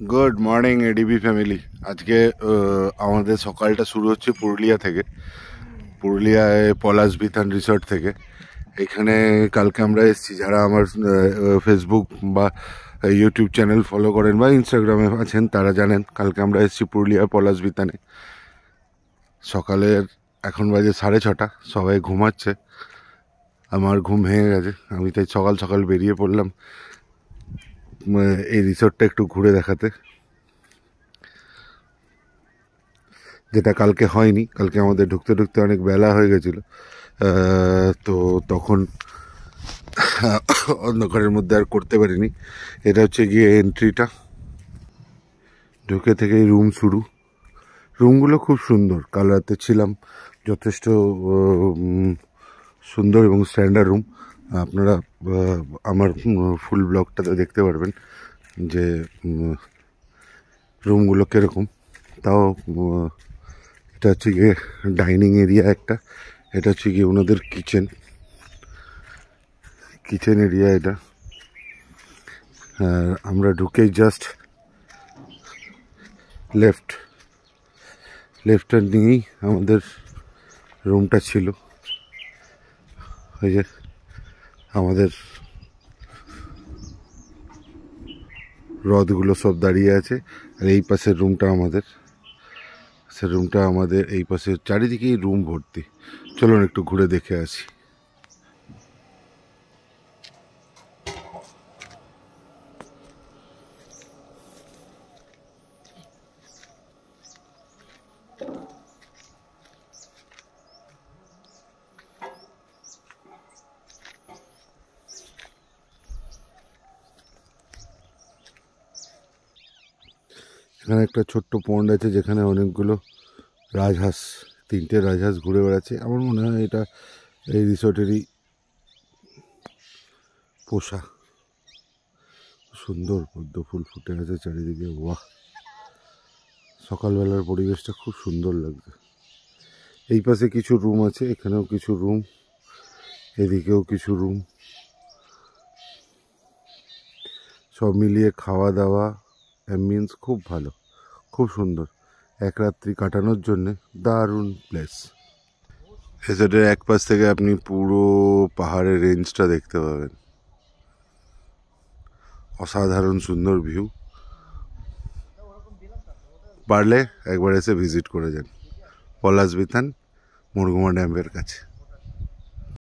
Good morning ADB family. আজকে আমাদের সকালটা শুরু হচ্ছে পুরুলিয়া থেকে, পুরুলিয়ায় পলাশ বিতান রিসর্ট থেকে। এখানে কালকে আমরা এসেছি, যারা আমার ফেসবুক বা ইউটিউব চ্যানেল ফলো করেন বা ইনস্টাগ্রামে আছেন তারা জানেন কালকে আমরা এসেছি পুরুলিয়া পলাশ বিতানে। সকালের এখন বাজে 6:30, সবাই ঘুমাচ্ছে। আমার ঘুম ভেঙে গেছে, আমি তাই সকাল সকাল বেরিয়ে পড়লাম এই রিসর্টটা একটু ঘুরে দেখাতে, যেটা কালকে হয়নি। কালকে আমাদের ঢুকতে ঢুকতে অনেক বেলা হয়ে গেছিলো, তো তখন অন্ধকারের মধ্যে আর করতে পারিনি। এটা হচ্ছে গিয়ে এন্ট্রিটা, ঢুকে থেকেই রুম শুরু। রুমগুলো খুব সুন্দর, কাল রাতে ছিলাম, যথেষ্ট সুন্দর এবং স্ট্যান্ডার্ড রুম। আপনারা আমার ফুল ব্লগটাতে দেখতে পারবেন যে রুমগুলো কীরকম। তাও এটা হচ্ছে গিয়ে ডাইনিং এরিয়া একটা, এটা হচ্ছে গিয়ে ওনাদের কিচেন এরিয়া এটা। আমরা ঢুকেই জাস্ট লেফট নিয়েই আমাদের রুমটা ছিল। ওই যে আমাদের রথগুলো সব দাঁড়িয়ে আছে, আর এই পাশের রুমটা আমাদের এই পাশে, চারিদিকেই রুম ভর্তি। চলুন একটু ঘুরে দেখে আসি। এখানে একটা ছোট্ট পন্ড আছে, যেখানে অনেকগুলো রাজহাঁস, 3টে রাজহাঁস ঘুরে বেড়াচ্ছে। আমার মনে হয় এটা এই রিসোর্টেরই পোষা। সুন্দর পদ্ম ফুল ফুটে আছে চারিদিকে, বাহ! সকালবেলার পরিবেশটা খুব সুন্দর লাগছে। এই পাশে কিছু রুম আছে, এখানেও কিছু রুম, এদিকেও কিছু রুম। সব মিলিয়ে খাওয়া দাওয়া অ্যাম্বিয়েন্স খুব ভালো, খুব সুন্দর। এক রাত্রি কাটানোর জন্যে দারুণ প্লেস। রিসোর্টের এক পাশ থেকে আপনি পুরো পাহাড়ের রেঞ্জটা দেখতে পাবেন, অসাধারণ সুন্দর ভিউ। পারলে একবার এসে ভিজিট করে যান পলাশ বিতান মুরগুমা ড্যামের কাছে।